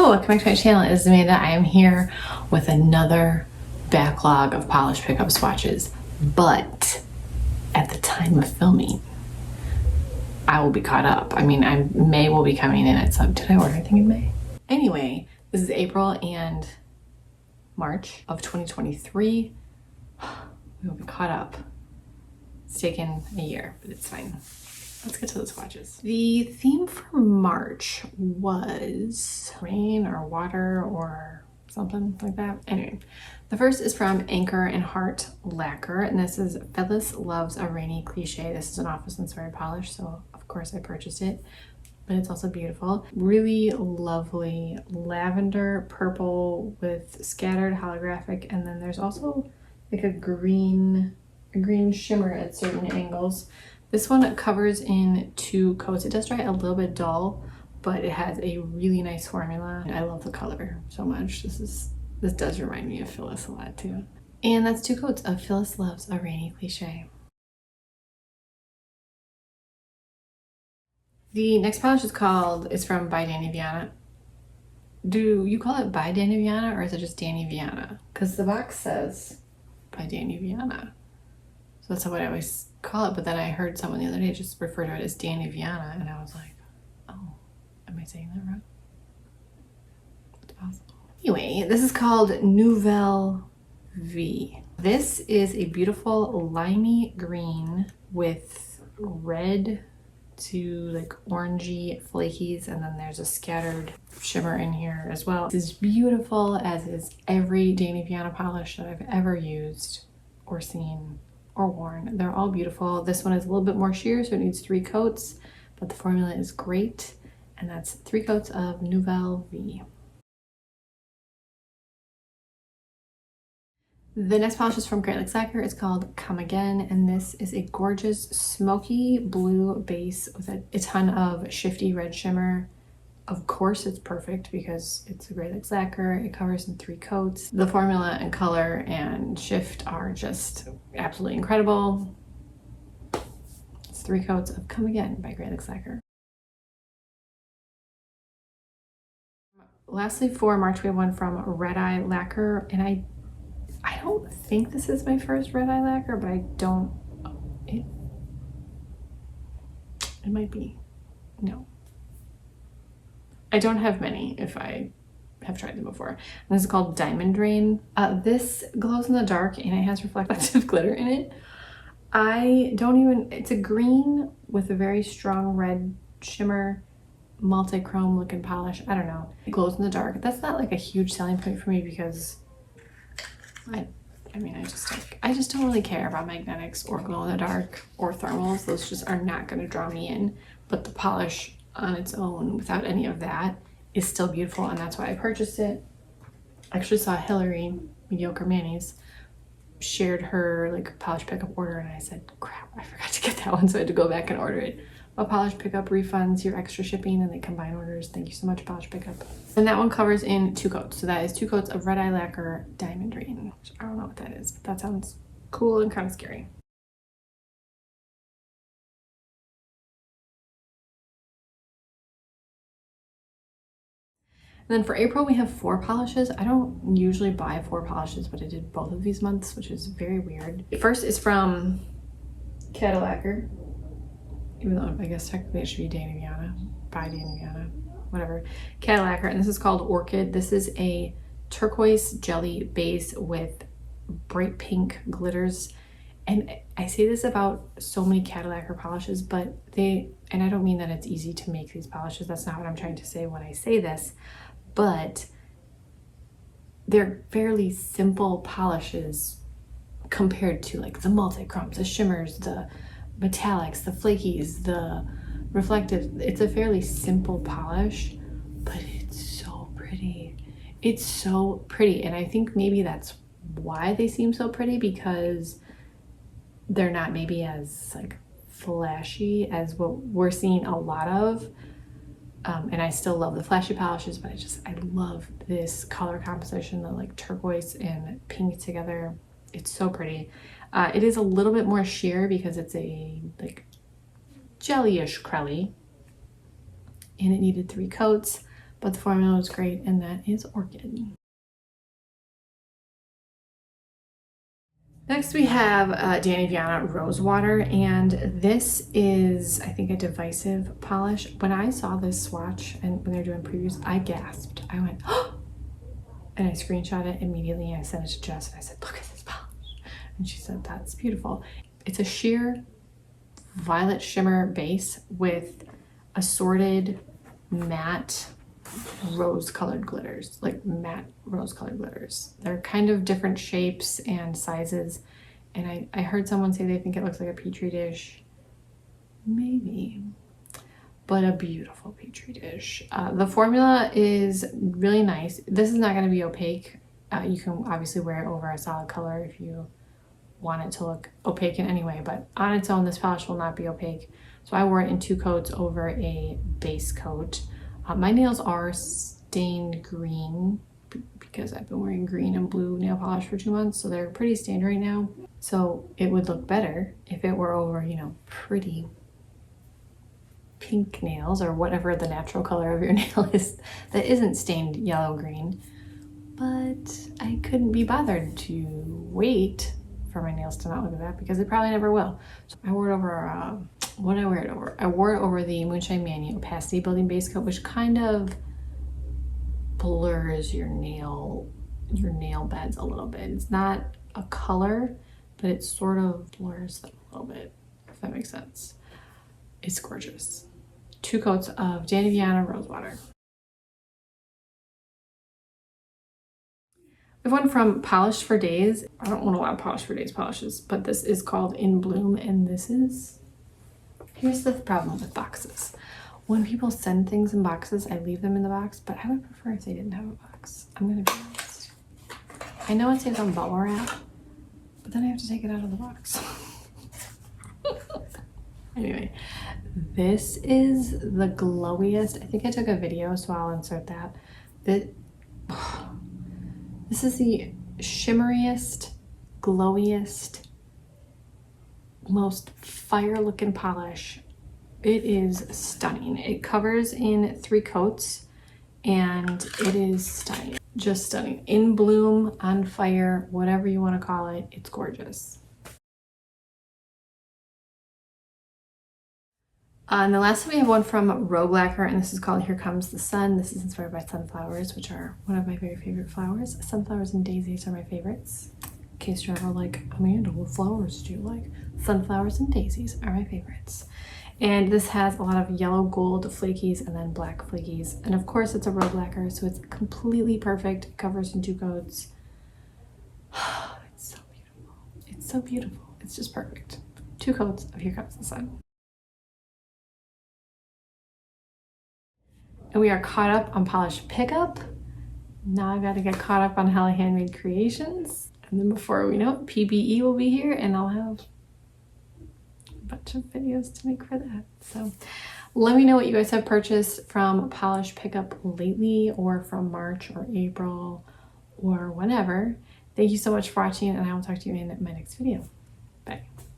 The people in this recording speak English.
Hello, welcome back to my channel. It is Amanda. I am here with another backlog of polish pickup swatches, but at the time of filming, I will be caught up. I mean, May will be coming in at some. Did I order anything in May? Anyway, this is April and March of 2023. We will be caught up. It's taken a year, but it's fine. Let's get to the swatches. The theme for March was rain or water or something like that. Anyway, the first is from Anchor and Heart Lacquer, and this is Phyllis Loves a Rainy Cliche. This is an Office and Story polish, so of course I purchased it, but it's also beautiful. Really lovely lavender purple with scattered holographic, and then there's also like a green shimmer at certain angles. This one covers in 2 coats. It does dry a little bit dull, but it has a really nice formula. I love the color so much. This does remind me of Phyllis a lot too. And that's 2 coats of Phyllis Loves a Rainy Cliche. The next polish is from by Dany Vianna. Do you call it by Dany Vianna or is it just Dany Vianna? Because the box says by Dany Vianna. So that's what I always call it, but then I heard someone the other day just refer to it as Dany Vianna, and I was like, oh, am I saying that wrong? It's possible. Anyway, this is called Nouvelle V. This is a beautiful limey green with red to like orangey flakies, and then there's a scattered shimmer in here as well. This is beautiful, as is every Dany Vianna polish that I've ever used or seen or worn. They're all beautiful. This one is a little bit more sheer, so it needs 3 coats, but the formula is great, and that's 3 coats of Nouvelle V. The next polish is from Lacquer. It's called Come Again, and this is a gorgeous smoky blue base with a ton of shifty red shimmer. Of course it's perfect because it's a Lacquer. It covers in 3 coats. The formula and color and shift are just absolutely incredible. It's 3 coats of Come Again by Lacquer. Lastly, for March, we have one from Red Eye Lacquer, and I don't think this is my first Red Eye Lacquer, but it might be. No. I don't have many if I have tried them before. And this is called Diamond Rain. This glows in the dark and it has reflective glitter in it. It's a green with a very strong red shimmer, multi-chrome looking polish. I don't know. It glows in the dark. That's not like a huge selling point for me because I just don't really care about magnetics or glow in the dark or thermals. Those just are not going to draw me in. But the polish on its own without any of that is still beautiful, and that's why I purchased it. I actually saw Hillary, Mediocre Manny's, shared her like polish pickup order, and I said, crap, I forgot to get that one, so I had to go back and order it. But polish pickup refunds your extra shipping and they combine orders. Thank you so much, polish pickup. And that one covers in 2 coats. So that is 2 coats of Red Eye Lacquer Diamond Rain, which I don't know what that is, but that sounds cool and kind of scary. And then for April, we have 4 polishes. I don't usually buy 4 polishes, but I did both of these months, which is very weird. The first is from Cadillacquer, even though I guess technically it should be Dany Vianna, by Dany Vianna, whatever. Cadillacquer, and this is called Orchid. This is a turquoise jelly base with bright pink glitters. And I say this about so many Cadillacquer polishes, but and I don't mean that it's easy to make these polishes. That's not what I'm trying to say when I say this. But they're fairly simple polishes compared to like the multi-chromes, the shimmers, the metallics, the flakies, the reflective. It's a fairly simple polish, but it's so pretty. It's so pretty, and I think maybe that's why they seem so pretty, because they're not maybe as like flashy as what we're seeing a lot of. And I still love the flashy polishes, but I love this color composition, the like turquoise and pink together. It's so pretty. It is a little bit more sheer because it's a like jellyish crelly, and it needed 3 coats, but the formula was great, and that is Orchid. Next we have Dany Vianna Rosewater, and this is, I think, a divisive polish. When I saw this swatch and when they're doing previews, I gasped. I went, oh! And I screenshot it immediately and I sent it to Jess and I said, look at this polish. And she said, that's beautiful. It's a sheer violet shimmer base with assorted matte rose-colored glitters, like matte rose-colored glitters. They're kind of different shapes and sizes, and I heard someone say they think it looks like a petri dish. Maybe, but a beautiful petri dish. The formula is really nice. This is not going to be opaque. You can obviously wear it over a solid color if you want it to look opaque in any way, but on its own, this polish will not be opaque. So I wore it in 2 coats over a base coat. My nails are stained green because I've been wearing green and blue nail polish for 2 months, so they're pretty stained right now. So it would look better if it were over, you know, pretty pink nails or whatever the natural color of your nail is that isn't stained yellow-green. But I couldn't be bothered to wait for my nails to not look at that because they probably never will. So I wore it over, what did I wear it over? I wore it over the Moonshine Manu Opacity Building Base Coat, which kind of blurs your nail beds a little bit. It's not a color, but it sort of blurs them a little bit, if that makes sense. It's gorgeous. 2 coats of Dany Vianna Rosewater. We have one from Polish for Days. I don't want a lot of Polish for Days polishes, but this is called In Bloom, and this is... Here's the problem with boxes. When people send things in boxes, I leave them in the box, but I would prefer if they didn't have a box. I'm gonna be honest. I know it says on bubble wrap, but then I have to take it out of the box. Anyway, this is the glowiest. I think I took a video, so I'll insert that. This is the shimmeriest, glowiest, most fire-looking polish. It is stunning. It covers in 3 coats, and it is stunning. Just stunning. In bloom, on fire, whatever you want to call it. It's gorgeous. And the last one, we have one from Lacquer, and this is called Here Comes the Sun. This is inspired by sunflowers, which are one of my very favorite flowers. Sunflowers and daisies are my favorites. In case you're ever like, Amanda, what flowers do you like? Sunflowers and daisies are my favorites. And this has a lot of yellow gold flakies and then black flakies. And of course it's a Lacquer, so it's completely perfect. It covers in 2 coats. It's so beautiful. It's so beautiful. It's just perfect. 2 coats of Here Comes the Sun. And we are caught up on polish pickup. Now I've got to get caught up on Hella Handmade Creations. And then before we know it, PBE will be here and I'll have a bunch of videos to make for that. So let me know what you guys have purchased from polish pickup lately, or from March or April or whenever. Thank you so much for watching, and I will talk to you in my next video.